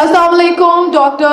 Assalamu alaikum, Dr.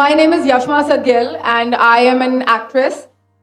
My name is Yashma Sadgil and I am an actress.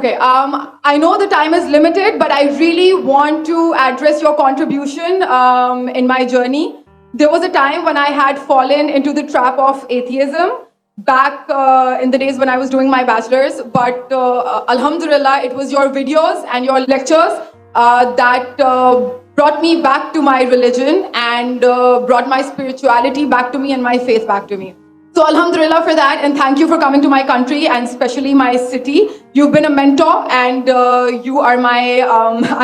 Okay, I know the time is limited, but I really want to address your contribution in my journey. There was a time when I had fallen into the trap of atheism back in the days when I was doing my bachelor's, but alhamdulillah, it was your videos and your lectures that brought me back to my religion and brought my spirituality back to me and my faith back to me. So alhamdulillah for that, and thank you for coming to my country and especially my city. You've been a mentor and you are my,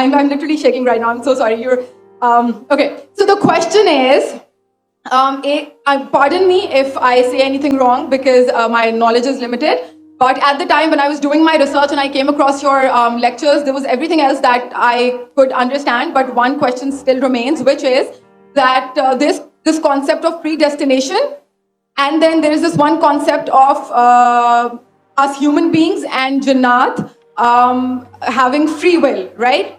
I'm literally shaking right now, I'm so sorry. Okay, so the question is, pardon me if I say anything wrong because my knowledge is limited, but at the time when I was doing my research and I came across your lectures, there was everything else that I could understand, but one question still remains, which is that this concept of predestination, and then there is this one concept of us human beings and Jannat having free will, right?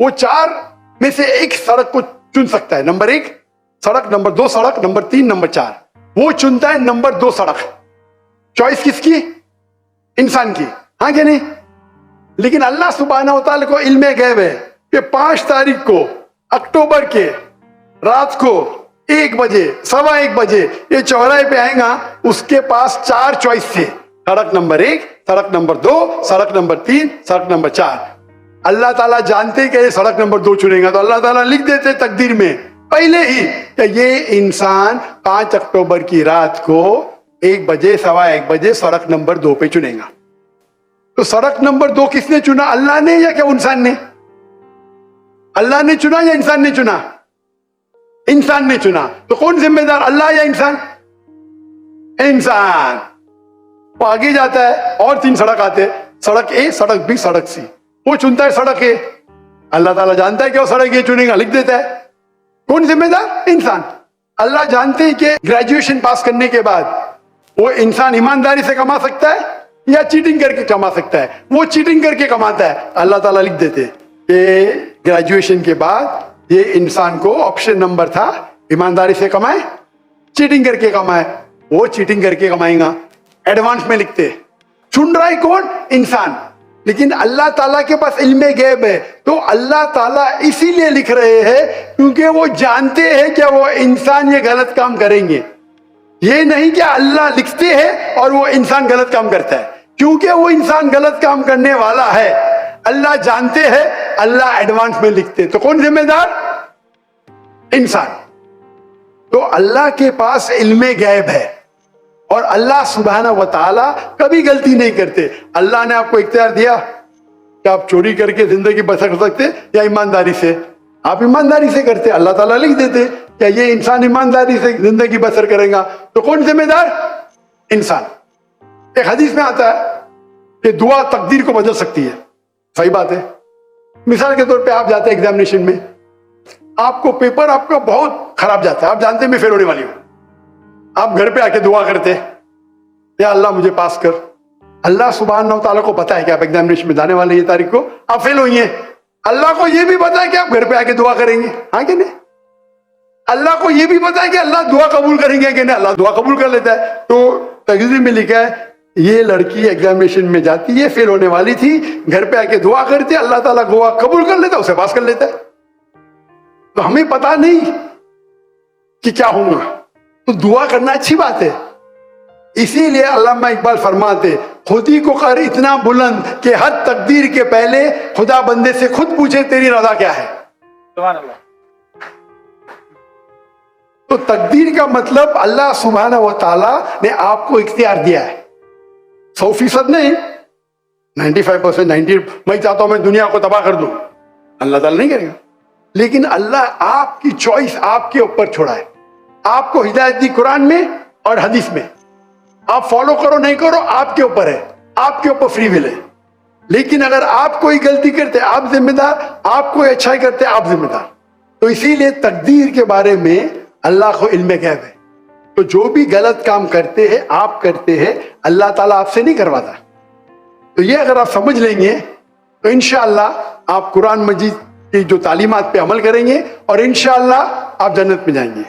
وہ 4 میں سے ایک سڑک کو چن سکتا ہے. Number 1 سڑک, نمبر 2 سڑک, نمبر 3, نمبر 4. وہ چنتا ہے نمبر 2 سڑک. چوائس کس کی؟ انسان کی, ہاں کہ نہیں؟ لیکن اللہ سبحانہ و تعالیٰ کو علم غیب ہے کہ 5 تاریخ کو اکتوبر کے رات کو 1 بجے 1:15 بجے یہ چوراہے پہ آئے گا, اس کے پاس 4 چوائس تھے. سڑک نمبر 1, سڑک نمبر 2, سڑک نمبر 3, سڑک نمبر 4. اللہ تعالیٰ جانتے کہ یہ سڑک نمبر 2 چنے گا, تو اللہ تعالیٰ لکھ دیتے تقدیر میں پہلے ہی کہ یہ انسان 5 اکتوبر کی رات کو 1 بجے 1:15 بجے سڑک نمبر 2 پہ چنے گا. تو سڑک نمبر 2 کس نے چنا؟ اللہ نے یا کیا انسان نے؟ اللہ نے چنا یا انسان نے چنا؟ انسان نے چنا. تو کون ذمہ دار, اللہ یا انسان؟ انسان. وہ آگے جاتا ہے اور 3 سڑک آتے, سڑک اے, سڑک بی, سڑک سی. وہ چنتا ہے سڑک اے, اللہ تعالیٰ جانتا ہے کہ وہ سڑک اے چنے گا, لکھ دیتا ہے. کون ذمہ دار؟ انسان. اللہ جانتے ہیں کہ گریجویشن پاس کرنے کے بعد وہ انسان ایمانداری سے کما سکتا ہے یا چیٹنگ کر کے کما سکتا ہے. وہ چیٹنگ کر کے کماتا ہے, اللہ تعالیٰ لکھ دیتے کہ گریجویشن کے بعد یہ انسان کو آپشن نمبر تھا, ایمانداری سے کمائے, چیٹنگ کر کے کمائے. وہ چیٹنگ کر کے کمائیں گا, ایڈوانس میں لکھتے. چن رہا ہے کون؟ انسان. لیکن اللہ تعالیٰ کے پاس علم غیب ہے, تو اللہ تعالیٰ اسی لیے لکھ رہے ہیں کیونکہ وہ جانتے ہیں کہ وہ انسان یہ غلط کام کریں گے. یہ نہیں کہ اللہ لکھتے ہیں اور وہ انسان غلط کام کرتا ہے, کیونکہ وہ انسان غلط کام کرنے والا ہے. اللہ جانتے ہیں, اللہ ایڈوانس میں لکھتے. تو کون ذمہ دار؟ انسان. تو اللہ کے پاس علم غیب ہے اور اللہ سبحانہ و تعالیٰ کبھی غلطی نہیں کرتے. اللہ نے آپ کو اختیار دیا کہ آپ چوری کر کے زندگی بسر کر سکتے یا ایمانداری سے. آپ ایمانداری سے کرتے, اللہ تعالیٰ لکھ دیتے کہ یہ انسان ایمانداری سے زندگی بسر کرے گا. تو کون ذمہ دار؟ انسان. ایک حدیث میں آتا ہے کہ دعا تقدیر کو بدل سکتی ہے. صحیح بات ہے. مثال کے طور پہ آپ جاتے ہیں ایگزامینیشن میں, آپ کو پیپر آپ کا بہت خراب جاتا ہے, آپ جانتے ہیں میں فیل ہونے والی ہوں. آپ گھر پہ آ کے دعا کرتے یا اللہ مجھے پاس کر. اللہ سبحانہ و تعالیٰ کو پتا ہے کہ آپ ایگزامینیشن میں جانے والے یہ تاریخ کو آپ فیل ہوئی ہیں. اللہ کو یہ بھی پتا ہے کہ آپ گھر پہ آ کے دعا کریں گے, ہاں کہ نہیں؟ اللہ کو یہ بھی پتا ہے کہ اللہ دعا قبول کریں گے کہ نہیں, اللہ دعا قبول کر لیتا ہے. تو تقریر میں لکھا ہے یہ لڑکی ایگزامینیشن میں جاتی ہے, فیل ہونے والی تھی, گھر پہ آ کے دعا کرتی, اللہ تعالیٰ دعا قبول کر لیتا, اسے پاس کر لیتا ہے. تو ہمیں پتا نہیں کہ کیا ہوگا, تو دعا کرنا اچھی بات ہے. اسی لیے علامہ اقبال فرماتے خودی کو کر اتنا بلند کہ ہر تقدیر کے پہلے خدا بندے سے خود پوچھے تیری رضا کیا ہے. سبحان اللہ. تو تقدیر کا مطلب اللہ سبحانہ و تعالیٰ نے آپ کو اختیار دیا ہے, 100% نہیں, 95%, 90. میں چاہتا ہوں میں دنیا کو تباہ کر دوں, اللہ تعالیٰ نہیں کرے گا. لیکن اللہ آپ کی چوائس آپ کے اوپر چھوڑا ہے. آپ کو ہدایت دی قرآن میں اور حدیث میں, آپ فالو کرو نہیں کرو آپ کے اوپر ہے, آپ کے اوپر فری ول ہے. لیکن اگر آپ کوئی غلطی کرتے آپ ذمہ دار, آپ کوئی اچھائی کرتے آپ ذمہ دار. تو اسی لیے تقدیر کے بارے میں اللہ کو علم غیب ہے. تو جو بھی غلط کام کرتے ہیں آپ کرتے ہیں, اللہ تعالیٰ آپ سے نہیں کرواتا. تو یہ اگر آپ سمجھ لیں گے تو انشاءاللہ آپ قرآن مجید کی جو تعلیمات پہ عمل کریں گے اور انشاءاللہ آپ جنت میں جائیں گے.